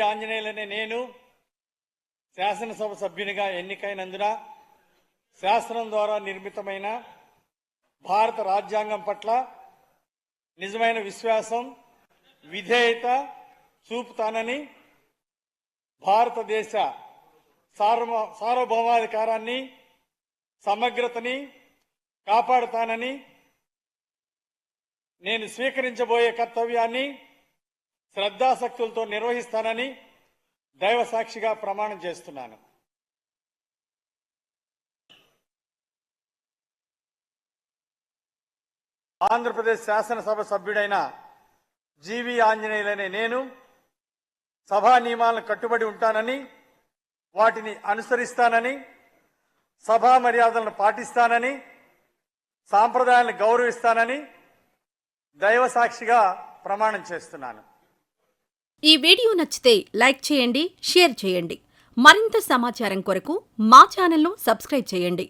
ఆంజనేయులనే నేను శాసనసభ సభ్యునిగా ఎన్నికైనందున శాసనం ద్వారా నిర్మితమైన భారత రాజ్యాంగం పట్ల నిజమైన విశ్వాసం, విధేయత చూపుతానని, భారతదేశ సార్వభౌమాధికారాన్ని, సమగ్రతని కాపాడుతానని, నేను స్వీకరించబోయే కర్తవ్యాన్ని శ్రద్ధాశక్తులతో నిర్వహిస్తానని దైవ సాక్షిగా ప్రమాణం చేస్తున్నాను. ఆంధ్రప్రదేశ్ శాసనసభ సభ్యుడైన జీవి ఆంజనేయులనే నేను సభా నియమాలను కట్టుబడి ఉంటానని, వాటిని అనుసరిస్తానని, సభా మర్యాదలను పాటిస్తానని, సాంప్రదాయాలను గౌరవిస్తానని దైవ సాక్షిగా ప్రమాణం చేస్తున్నాను. ఈ వీడియో నచ్చితే లైక్ చేయండి, షేర్ చేయండి. మరింత సమాచారం కొరకు మా ఛానల్ను సబ్స్క్రైబ్ చేయండి.